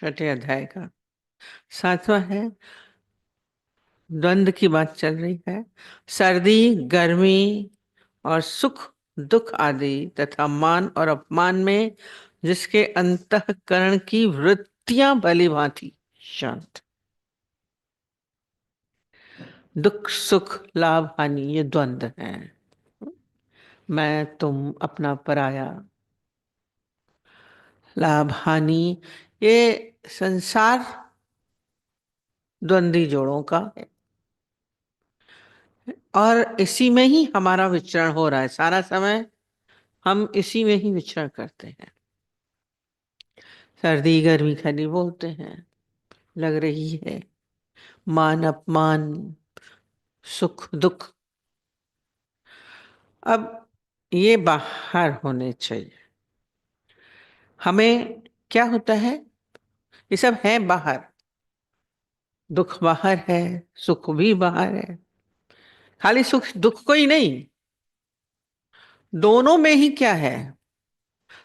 छठे अध्याय का 7वां है। द्वंद्व की बात चल रही है। सर्दी, गर्मी और सुख दुख आदि तथा मान और अपमान में जिसके अंतःकरण की वृत्तियां भली भांति शांत। दुख सुख लाभ हानि ये द्वंद्व है। मैं तुम अपना पराया, लाभ हानि, ये संसार द्वंद्वी जोड़ों का है और इसी में ही हमारा विचरण हो रहा है। सारा समय हम इसी में ही विचरण करते हैं। सर्दी गर्मी खाली बोलते हैं, लग रही है, मान अपमान, सुख दुख, अब ये बाहर होने चाहिए। हमें क्या होता है, ये सब है बाहर, दुख बाहर है, सुख भी बाहर है। खाली सुख दुख को ही नहीं, दोनों में ही क्या है,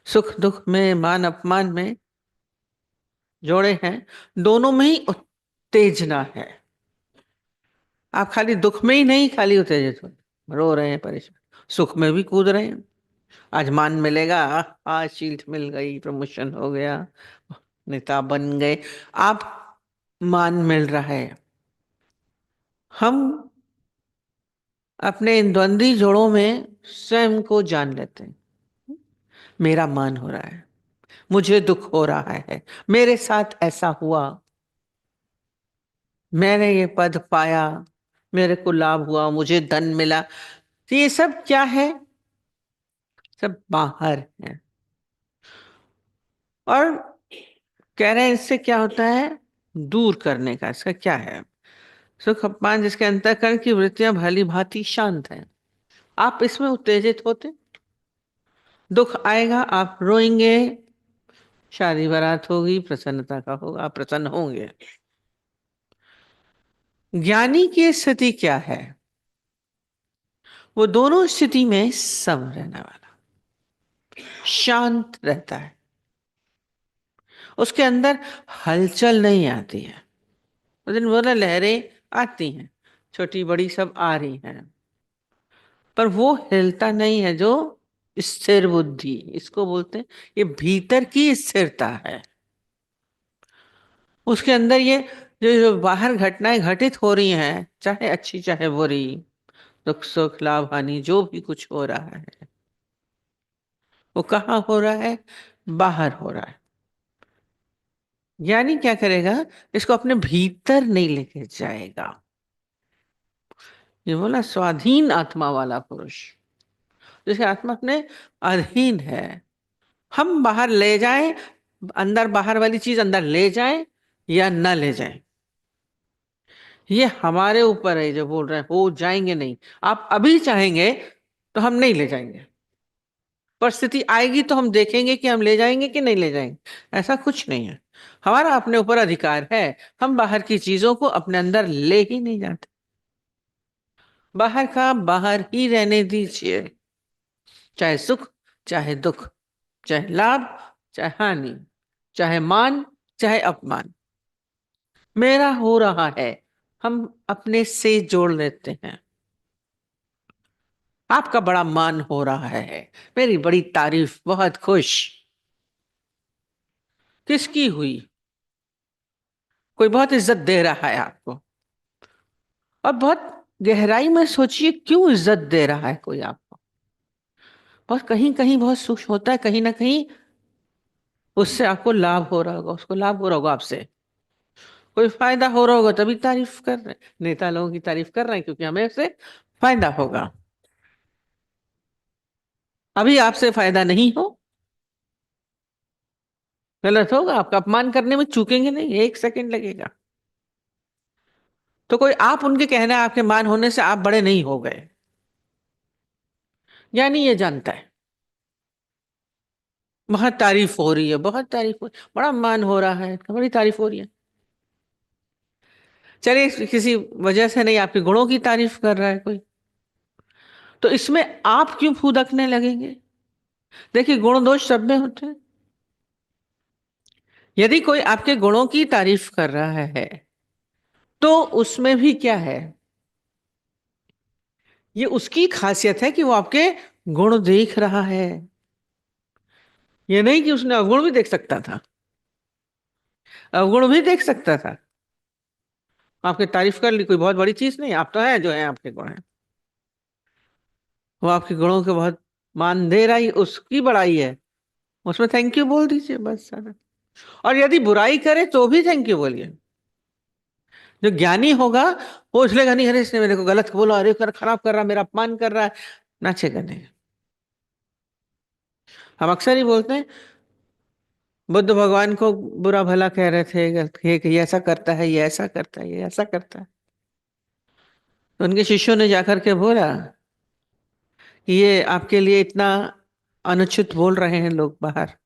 सुख दुख में मान अपमान में जोड़े हैं, दोनों में ही उत्तेजना है। आप खाली दुख में ही नहीं खाली उत्तेजित हो, रो रहे हैं, परेशान, सुख में भी कूद रहे हैं। आज मान मिलेगा, आज शील्ड मिल गई, प्रमोशन हो गया, नेता बन गए, आप मान मिल रहा है। हम अपने इन द्वंद्वी जोड़ों में स्वयं को जान लेते हैं। मेरा मान हो रहा है, मुझे दुख हो रहा है, मेरे साथ ऐसा हुआ, मैंने ये पद पाया, मेरे को लाभ हुआ, मुझे धन मिला। तो ये सब क्या है, सब बाहर है। और कह रहे हैं इससे क्या होता है, दूर करने का इसका क्या है, सुख अपमान जिसके अंतःकरण की वृत्तियां भली भांति शांत हैं। आप इसमें उत्तेजित होते, दुख आएगा आप रोएंगे, शादी बारात होगी, प्रसन्नता का होगा, आप प्रसन्न होंगे। ज्ञानी की स्थिति क्या है, वो दोनों स्थिति में सम रहने वाला, शांत रहता है, उसके अंदर हलचल नहीं आती है। उस दिन बोला लहरें आती हैं, छोटी बड़ी सब आ रही हैं, पर वो हिलता नहीं है। जो स्थिर बुद्धि इसको बोलते हैं, ये भीतर की स्थिरता है। उसके अंदर ये जो बाहर घटनाएं घटित हो रही हैं, चाहे अच्छी चाहे बुरी, दुख सुख लाभ हानि जो भी कुछ हो रहा है, वो कहाँ हो रहा है, बाहर हो रहा है। यानी क्या करेगा, इसको अपने भीतर नहीं लेके जाएगा। ये बोला स्वाधीन आत्मा वाला पुरुष, जिसकी आत्मा अपने अधीन है। हम बाहर ले जाएं, अंदर बाहर वाली चीज अंदर ले जाएं या न ले जाएं, ये हमारे ऊपर है। जो बोल रहे हैं हो जाएंगे नहीं, आप अभी चाहेंगे तो हम नहीं ले जाएंगे, परिस्थिति आएगी तो हम देखेंगे कि हम ले जाएंगे कि नहीं ले जाएंगे। ऐसा कुछ नहीं है, हमारा अपने ऊपर अधिकार है। हम बाहर की चीजों को अपने अंदर ले ही नहीं जाते, बाहर का बाहर ही रहने दीजिए। चाहे सुख चाहे दुख, चाहे लाभ चाहे हानि, चाहे मान चाहे अपमान, मेरा हो रहा है, हम अपने से जोड़ लेते हैं। आपका बड़ा मान हो रहा है, मेरी बड़ी तारीफ, बहुत खुश, किसकी हुई, कोई बहुत इज्जत दे रहा है आपको, और बहुत गहराई में सोचिए क्यों इज्जत दे रहा है कोई आपको। और कहीं कहीं बहुत सुख होता है, कहीं ना कहीं उससे आपको लाभ हो रहा होगा, उसको लाभ हो रहा होगा, आपसे कोई फायदा हो रहा होगा, तभी तारीफ कर रहे हैं। नेता लोगों की तारीफ कर रहे हैं क्योंकि हमें उससे फायदा होगा। अभी आपसे फायदा नहीं हो, गलत होगा, आपका अपमान करने में चूकेंगे नहीं, 1 सेकंड लगेगा। तो कोई आप उनके कहना है आपके मान होने से आप बड़े नहीं हो गए, यानी ये जानता है बहुत तारीफ हो रही है, बहुत तारीफ हो, बड़ा मान हो रहा है, बड़ी तारीफ हो रही है। चलिए किसी वजह से नहीं, आपके गुणों की तारीफ कर रहा है कोई, तो इसमें आप क्यों फूदकने लगेंगे। देखिए गुण दोष सब में होते हैं, यदि कोई आपके गुणों की तारीफ कर रहा है तो उसमें भी क्या है, ये उसकी खासियत है कि वो आपके गुण देख रहा है। ये नहीं कि उसने अवगुण भी देख सकता था, अवगुण भी देख सकता था, आपकी तारीफ कर ली, कोई बहुत बड़ी चीज नहीं, आप तो है जो है, आपके गुण है, वो आपके गुणों के बहुत मान दे रहा ही उसकी बड़ाई है, उसमें थैंक यू बोल दीजिए बस सारा। और यदि बुराई करे तो भी थैंक यू बोलिए। जो ज्ञानी होगा वो इसलिए नहीं, अरे इसने मेरे को गलत बोला, अरे कर खराब कर रहा, मेरा अपमान कर रहा है, नाचेगा नहीं। हम अक्सर ही बोलते हैं बुद्ध भगवान को बुरा भला कह रहे थे कि ये ऐसा करता है, ये ऐसा करता है, ये ऐसा करता है। तो उनके शिष्यों ने जाकर के बोला कि ये आपके लिए इतना अनुचित बोल रहे हैं लोग बाहर,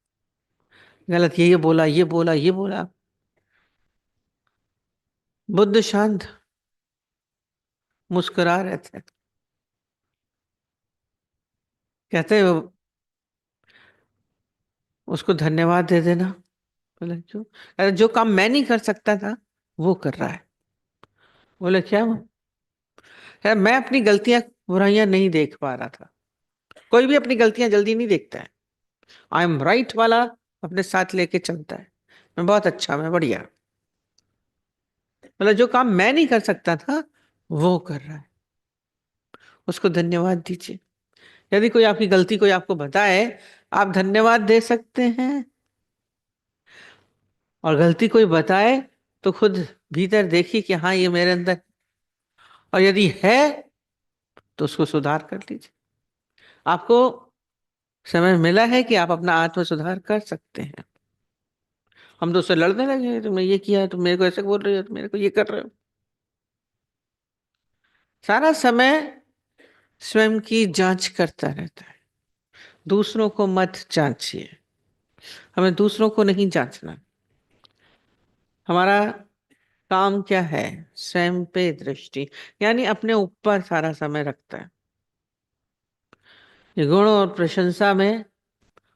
गलत ये बोला, ये बोला, ये बोला। बुद्ध शांत मुस्कुरा रहे थे, कहते उसको धन्यवाद दे देना। बोले क्यों? अरे जो काम मैं नहीं कर सकता था वो कर रहा है। बोले क्या? है मैं अपनी गलतियां बुराइयां नहीं देख पा रहा था। कोई भी अपनी गलतियां जल्दी नहीं देखता है, आई एम राइट वाला अपने साथ लेके चलता है, मैं बहुत अच्छा, मैं बढ़िया। मतलब जो काम मैं नहीं कर सकता था वो कर रहा है, उसको धन्यवाद दीजिए। यदि कोई आपकी गलती कोई आपको बताए, आप धन्यवाद दे सकते हैं। और गलती कोई बताए तो खुद भीतर देखिए कि हाँ ये मेरे अंदर, और यदि है तो उसको सुधार कर लीजिए। आपको समय मिला है कि आप अपना आत्म सुधार कर सकते हैं। हम तो उससे लड़ने लगे, तुमने ये किया, तुम मेरे को ऐसे बोल रहे हो, तुम मेरे को ये कर रहे हो। सारा समय स्वयं की जांच करता रहता है, दूसरों को मत जांचिए। हमें दूसरों को नहीं जांचना। हमारा काम क्या है? स्वयं पे दृष्टि, यानी अपने ऊपर सारा समय रखता है। ये गुण और प्रशंसा में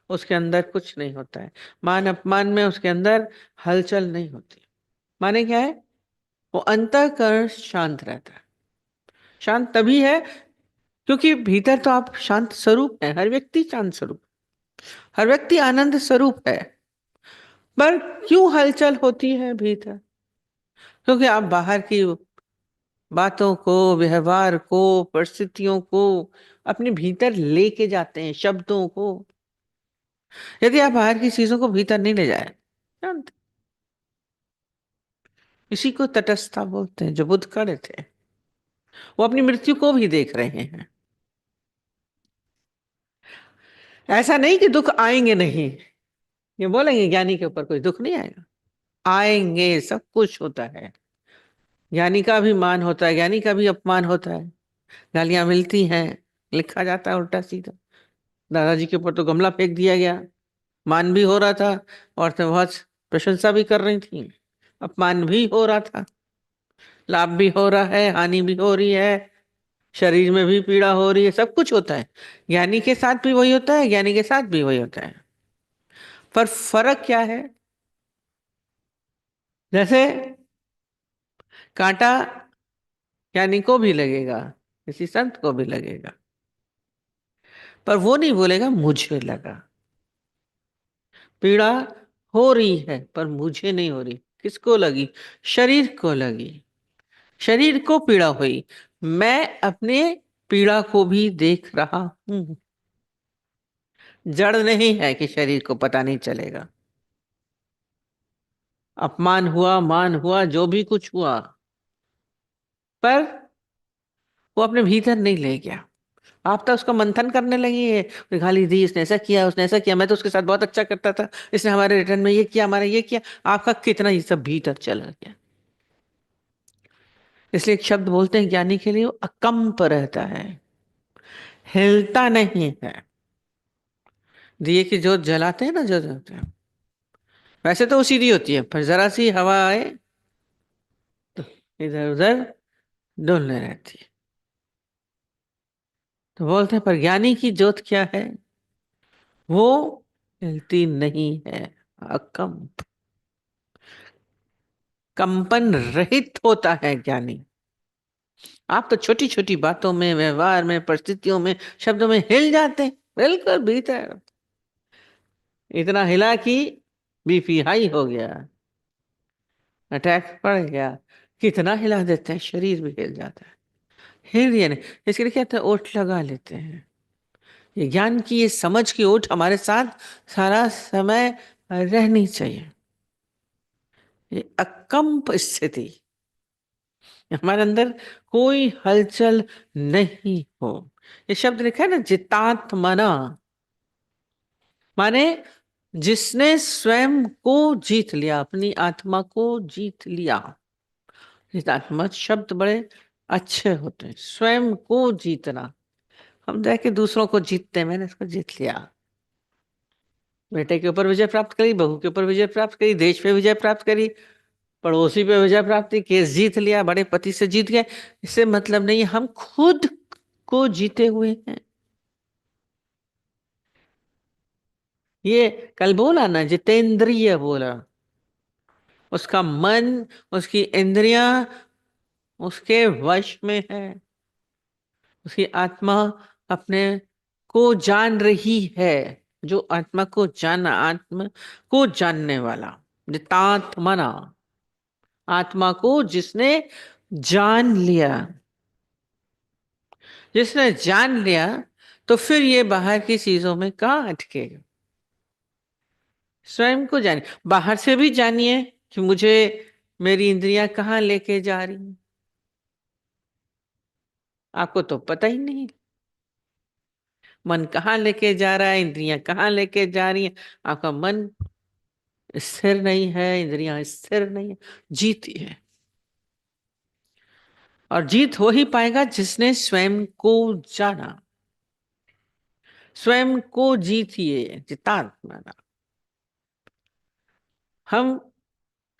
उसके अंदर कुछ नहीं होता है, मान अपमान में उसके अंदर हलचल नहीं होती। माने क्या है? वो अंतःकरण शांत रहता है। शांत तभी है क्योंकि भीतर तो आप शांत स्वरूप है, हर व्यक्ति शांत स्वरूप, हर व्यक्ति आनंद स्वरूप है। पर क्यों हलचल होती है भीतर? क्योंकि आप बाहर की बातों को, व्यवहार को, परिस्थितियों को अपने भीतर लेके जाते हैं, शब्दों को। यदि आप बाहर की चीजों को भीतर नहीं ले जाए, शांत, इसी को तटस्थता बोलते हैं जो बुद्ध खड़े थे। वो अपनी मृत्यु को भी देख रहे हैं। ऐसा नहीं कि दुख आएंगे नहीं, ये बोलेंगे ज्ञानी के ऊपर कोई दुख नहीं आएगा, आएंगे, सब कुछ होता है। ज्ञानी का भी मान होता है, ज्ञानी का भी अपमान होता है, गालियां मिलती हैं, लिखा जाता है उल्टा सीधा। दादाजी के ऊपर तो गमला फेंक दिया गया, मान भी हो रहा था, औरतें बहुत प्रशंसा भी कर रही थी, अपमान भी हो रहा था, लाभ भी हो रहा है, हानि भी हो रही है, शरीर में भी पीड़ा हो रही है, सब कुछ होता है। ज्ञानी के साथ भी वही होता है, ज्ञानी के साथ भी वही होता है। पर फर्क क्या है? जैसे कांटा ज्ञानी को भी लगेगा, किसी संत को भी लगेगा, पर वो नहीं बोलेगा मुझे लगा। पीड़ा हो रही है पर मुझे नहीं हो रही, किसको लगी? शरीर को लगी, शरीर को पीड़ा हुई, मैं अपने पीड़ा को भी देख रहा हूं। जड़ नहीं है कि शरीर को पता नहीं चलेगा। अपमान हुआ, मान हुआ, जो भी कुछ हुआ, पर वो अपने भीतर नहीं ले गया। आप तो उसका मंथन करने लगी है, गाली दी, इसने ऐसा किया, उसने ऐसा किया, मैं तो उसके साथ बहुत अच्छा करता था, इसने हमारे रिटर्न में ये किया, हमारा ये किया। आपका कितना ये सब भीतर चला गया। इसलिए एक शब्द बोलते हैं ज्ञानी के लिए, वो अकंप रहता है, हिलता नहीं है। दिए की जोत जलाते हैं ना, जो जलते हैं, वैसे तो वो सीधी होती है, पर जरा सी हवा आए तो इधर उधर डोलने रहती है। तो बोलते हैं पर ज्ञानी की जोत क्या है? वो हिलती नहीं है, अकंप। कंपन रहित होता है ज्ञानी। आप तो छोटी छोटी बातों में, व्यवहार में, परिस्थितियों में, शब्दों में हिल जाते हैं, बिल्कुल भीतर इतना हिला कि बीपी हाई हो गया, अटैक पड़ गया। कितना हिला देते हैं, शरीर भी हिल जाता है। हिल ये नहीं, इसके लिए कहते हैं ओठ लगा लेते हैं। ये ज्ञान की, ये समझ की ओठ हमारे साथ सारा समय रहनी चाहिए। ये अकंप स्थिति, हमारे अंदर कोई हलचल नहीं हो। ये शब्द लिखा है ना, जितात्मना, माने जिसने स्वयं को जीत लिया, अपनी आत्मा को जीत लिया। जितात्मा शब्द बड़े अच्छे होते हैं, स्वयं को जीतना। हम जाके दूसरों को जीतते हैं, मैंने इसको जीत लिया। बेटे के ऊपर विजय प्राप्त करी, बहू के ऊपर विजय प्राप्त करी, देश पे विजय प्राप्त करी, पड़ोसी पे विजय प्राप्त की, केस जीत लिया, बड़े पति से जीत गए। इससे मतलब नहीं, हम खुद को जीते हुए हैं। ये कल बोला ना, जितेंद्रिय बोला, उसका मन, उसकी इंद्रियां उसके वश में है। उसकी आत्मा अपने को जान रही है। जो आत्मा को जाना, आत्मा को जानने वाला, जितात्मना, आत्मा को जिसने जान लिया। जिसने जान लिया तो फिर ये बाहर की चीजों में कहाँ अटकेगा। स्वयं को जानिए, बाहर से भी जानिए कि मुझे मेरी इंद्रियां कहाँ लेके जा रही हैं। आपको तो पता ही नहीं मन कहाँ लेके जा रहा है, इंद्रियां कहाँ लेके जा रही हैं। आपका मन स्थिर नहीं है, इंद्रियां स्थिर नहीं है, जीती है। और जीत हो ही पाएगा जिसने स्वयं को जाना। स्वयं को जीतिए, जितात्मा। हम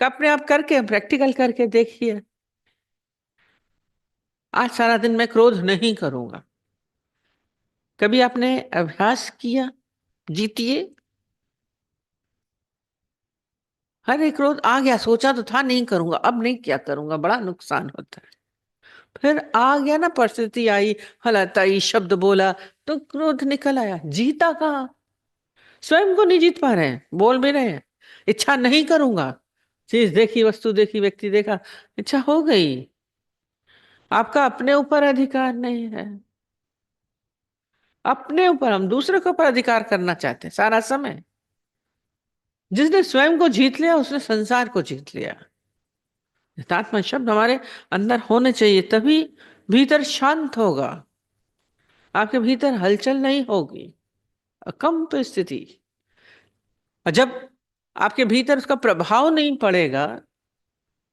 अपने आप करके, प्रैक्टिकल करके देखिए। आज सारा दिन मैं क्रोध नहीं करूंगा, कभी आपने अभ्यास किया? जीतिए। हर एक क्रोध आ गया, सोचा तो था नहीं करूंगा, अब नहीं क्या करूंगा, बड़ा नुकसान होता है। फिर आ गया ना, परिस्थिति आई, हालत आई, शब्द बोला, तो क्रोध निकल आया। जीता कहाँ? स्वयं को नहीं जीत पा रहे हैं, बोल भी रहे हैं इच्छा नहीं करूंगा, चीज देखी, वस्तु देखी, व्यक्ति देखा, इच्छा हो गई। आपका अपने ऊपर अधिकार नहीं है। अपने ऊपर, हम दूसरे के ऊपर अधिकार करना चाहते हैं सारा समय। जिसने स्वयं को जीत लिया उसने संसार को जीत लिया। यथात्मा शब्द हमारे अंदर होने चाहिए, तभी भीतर शांत होगा, आपके भीतर हलचल नहीं होगी, अकंप स्थिति। और जब आपके भीतर उसका प्रभाव नहीं पड़ेगा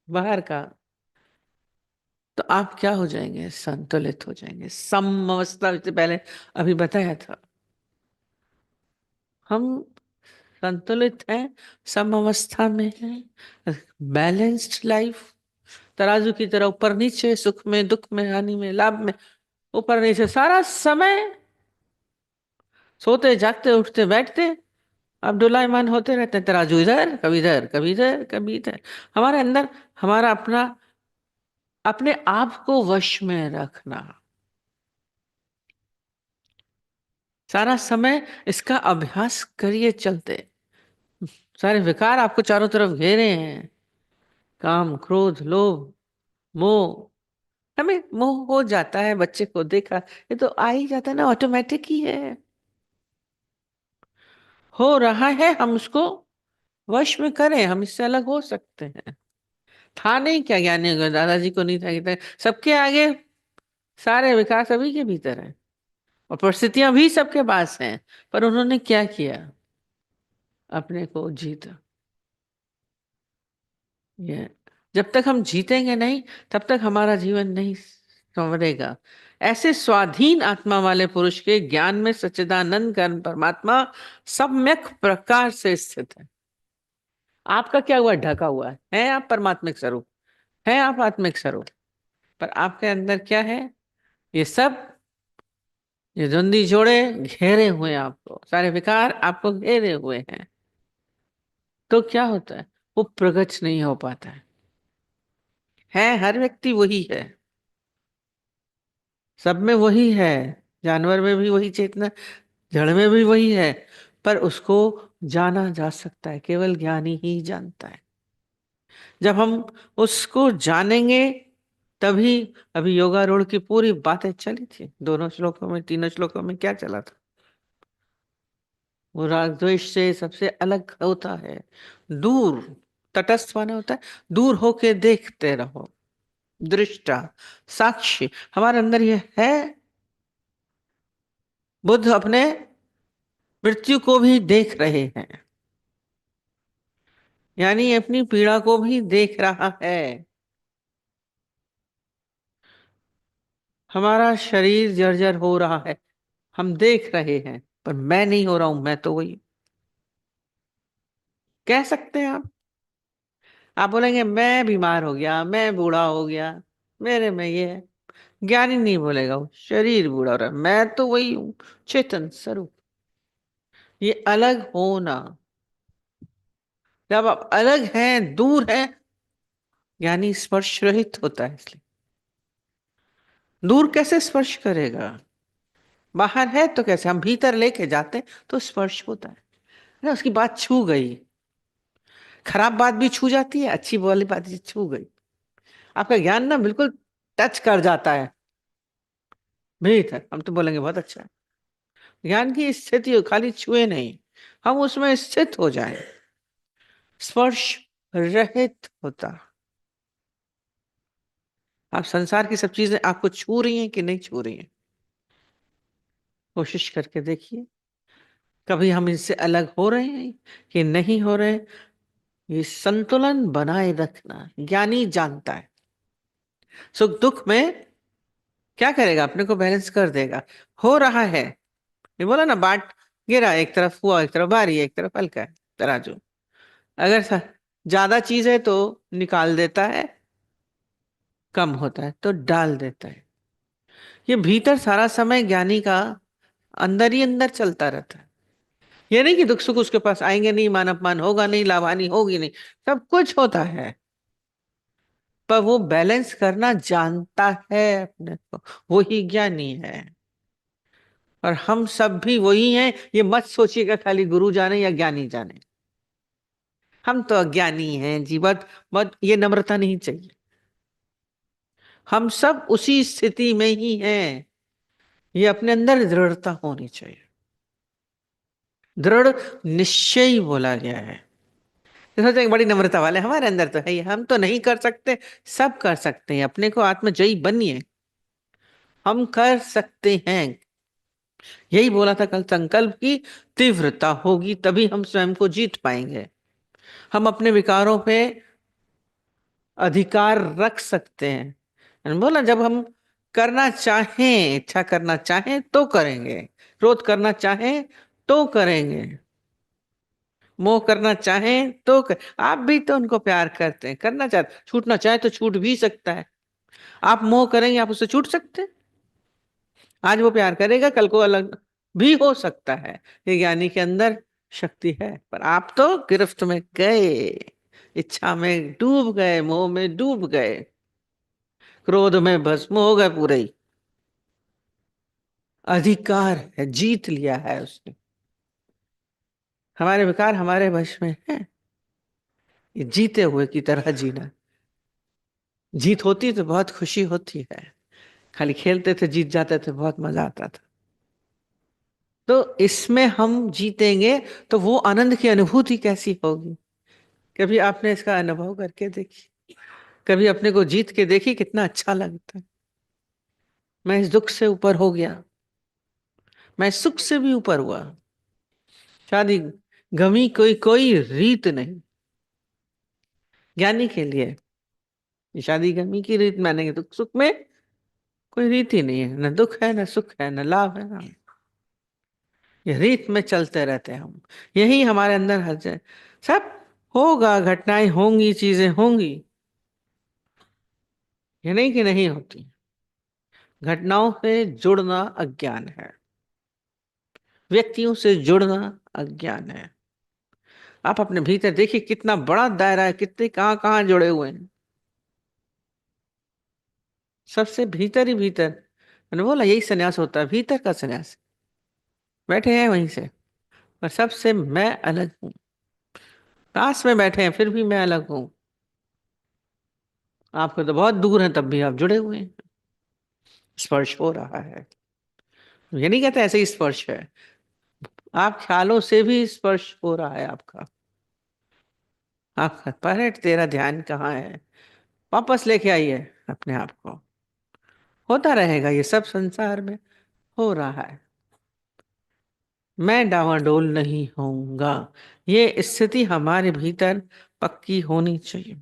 बाहर का, तो आप क्या हो जाएंगे? संतुलित हो जाएंगे, सम अवस्था। से पहले अभी बताया था, हम संतुलित हैं, सम अवस्था में हैं, बैलेंस्ड लाइफ, तराजू की तरह ऊपर नीचे, सुख में, दुख में, हानि में, लाभ में, ऊपर नीचे सारा समय, सोते जागते उठते बैठते अब डोलायमान होते रहते हैं। तराजू इधर, कभी इधर, कभी इधर, कभी इधर। हमारे अंदर हमारा अपना, अपने आप को वश में रखना, सारा समय इसका अभ्यास करिए चलते। सारे विकार आपको चारों तरफ घेरे हैं, काम, क्रोध, लोभ, मोह। हमें मोह हो जाता है, बच्चे को देखा, ये तो आ ही जाता है ना, ऑटोमेटिक ही है, हो रहा है। हम उसको वश में करें, हम इससे अलग हो सकते हैं। था नहीं क्या ज्ञानी को, दादाजी को नहीं था कि था, सबके आगे सारे विकार सभी के भीतर है, और परिस्थितियां भी सबके पास हैं, पर उन्होंने क्या किया? अपने को जीता। ये जब तक हम जीतेंगे नहीं, तब तक हमारा जीवन नहीं संवरेगा। ऐसे स्वाधीन आत्मा वाले पुरुष के ज्ञान में सच्चिदानंद घन परमात्मा सम्यक प्रकार से स्थित है। आपका क्या हुआ? ढका हुआ है आप परमात्मिक स्वरूप, है आप आत्मिक स्वरूप, पर आपके अंदर क्या है? ये सब, ये द्वंद्वी जोड़े घेरे हुए हैं आपको, सारे विकार आपको घेरे हुए हैं। तो क्या होता है? वो प्रगट नहीं हो पाता है। है, हर व्यक्ति वही है, सब में वही है, जानवर में भी वही चेतना, जड़ में भी वही है, पर उसको जाना जा सकता है, केवल ज्ञानी ही जानता है। जब हम उसको जानेंगे तभी, अभी योगारूढ़ की पूरी बातें चली थी, दोनों श्लोकों में, तीनों श्लोकों में क्या चला था? वो राग द्वेष से सबसे अलग होता है, दूर, तटस्थ माने होता है दूर होके देखते रहो, दृष्टा, साक्षी। हमारे अंदर ये है। बुद्ध अपने मृत्यु को भी देख रहे हैं, यानी अपनी पीड़ा को भी देख रहा है। हमारा शरीर जर्जर हो रहा है, हम देख रहे हैं, पर मैं नहीं हो रहा हूं, मैं तो वही कह सकते हैं आप बोलेंगे मैं बीमार हो गया, मैं बूढ़ा हो गया, मेरे में ये है। ज्ञानी नहीं बोलेगा, वो शरीर बूढ़ा हो रहा है, मैं तो वही हूँ, चेतन स्वरूप। ये अलग होना, जब आप अलग हैं, दूर हैं, ज्ञानी स्पर्श रहित होता है। इसलिए दूर कैसे स्पर्श करेगा? बाहर है तो कैसे, हम भीतर लेके जाते हैं तो स्पर्श होता है ना। उसकी बात छू गई, खराब बात भी छू जाती है, अच्छी वाली बात भी छू गई, आपका ज्ञान ना बिल्कुल टच कर जाता है भीतर, हम तो बोलेंगे बहुत अच्छा है। ज्ञान की स्थिति हो, खाली छुए नहीं, हम उसमें स्थित हो जाएं, स्पर्श रहित होता। आप संसार की सब चीजें आपको छू रही हैं कि नहीं छू रही हैं? कोशिश करके देखिए, कभी हम इनसे अलग हो रहे हैं कि नहीं हो रहे? ये संतुलन बनाए रखना ज्ञानी जानता है। सुख दुख में क्या करेगा, अपने को बैलेंस कर देगा। हो रहा है, ये बोला ना, बाट गिरा, एक तरफ हुआ, एक तरफ भारी है, एक तरफ हल्का है तराजू। अगर ज्यादा चीज है तो निकाल देता है, कम होता है तो डाल देता है। ये भीतर सारा समय ज्ञानी का अंदर ही अंदर चलता रहता है। ये नहीं कि दुख सुख उसके पास आएंगे नहीं, मान अपमान होगा नहीं, लाभानी होगी नहीं, सब कुछ होता है, पर वो बैलेंस करना जानता है अपने को, वही ज्ञानी है। और हम सब भी वही हैं, ये मत सोचिएगा खाली गुरु जाने या ज्ञानी जाने, हम तो अज्ञानी हैं जी, मत ये नम्रता नहीं चाहिए। हम सब उसी स्थिति में ही हैं, ये अपने अंदर दृढ़ता होनी चाहिए। दृढ़ निश्चय बोला गया है। तो सोचो एक बड़ी नम्रता वाले हमारे अंदर तो है ही, हम तो नहीं कर सकते, सब कर सकते हैं, अपने को आत्मजयी बनिए, हम कर सकते हैं। यही बोला था कल, संकल्प की तीव्रता होगी तभी हम स्वयं को जीत पाएंगे, हम अपने विकारों पे अधिकार रख सकते हैं। मैंने बोला जब हम करना चाहें, इच्छा करना चाहें तो करेंगे, क्रोध करना चाहें तो करेंगे, मोह करना चाहें तो आप भी तो उनको प्यार करते हैं, करना चाहते, छूटना चाहे तो छूट भी सकता है। आप मोह करेंगे, आप उससे छूट सकते हैं? आज वो प्यार करेगा, कल को अलग भी हो सकता है। ये ज्ञानी के अंदर शक्ति है, पर आप तो गिरफ्त में गए, इच्छा में डूब गए, मोह में डूब गए, क्रोध में भस्म हो गए पूरे ही। अधिकार है, जीत लिया है उसने, हमारे विकार हमारे वश में है, ये जीते हुए की तरह जीना। जीत होती तो बहुत खुशी होती है, खाली खेलते थे, जीत जाते थे, बहुत मजा आता था। तो इसमें हम जीतेंगे तो वो आनंद की अनुभूति कैसी होगी? कभी आपने इसका अनुभव करके देखी? कभी अपने को जीत के देखी, कितना अच्छा लगता है। मैं इस दुख से ऊपर हो गया, मैं सुख से भी ऊपर हुआ। शादी गमी कोई कोई रीत नहीं, ज्ञानी के लिए ये शादी गमी की रीत मानेंगे, दुख सुख में कोई रीत ही नहीं है, न दुख है, न सुख है, न लाभ है, न ये रीत में चलते रहते हैं हम। यही हमारे अंदर हर जगह सब होगा, घटनाएं होंगी, चीजें होंगी, ये नहीं कि नहीं होती। घटनाओं से जुड़ना अज्ञान है, व्यक्तियों से जुड़ना अज्ञान है। आप अपने भीतर देखिए कितना बड़ा दायरा है, कितने कहाँ कहाँ जुड़े हुए हैं। सबसे भीतर ही भीतर। मैंने बोला यही सन्यास होता है, भीतर का सन्यास। बैठे हैं वहीं से, पर सबसे मैं अलग हूँ। पास में बैठे हैं फिर भी मैं अलग हूँ। आपको तो बहुत दूर है तब भी आप जुड़े हुए हैं। स्पर्श हो रहा है। ये नहीं कहते ऐसे ही स्पर्श है, आप ख्यालों से भी स्पर्श हो रहा है आपका। आपका पलट तेरा ध्यान कहाँ है, वापस लेके आइए अपने आप को। होता रहेगा ये सब संसार में, हो रहा है। मैं डावाडोल नहीं होऊंगा, ये स्थिति हमारे भीतर पक्की होनी चाहिए।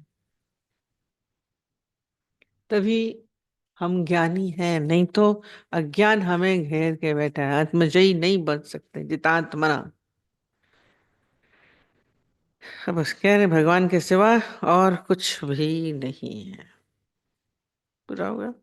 तभी हम ज्ञानी हैं, नहीं तो अज्ञान हमें घेर के बैठा है। आत्मजयी नहीं बन सकते जितात्मना। अब बस कह रहे भगवान के सिवा और कुछ भी नहीं है। पूरा हो गया।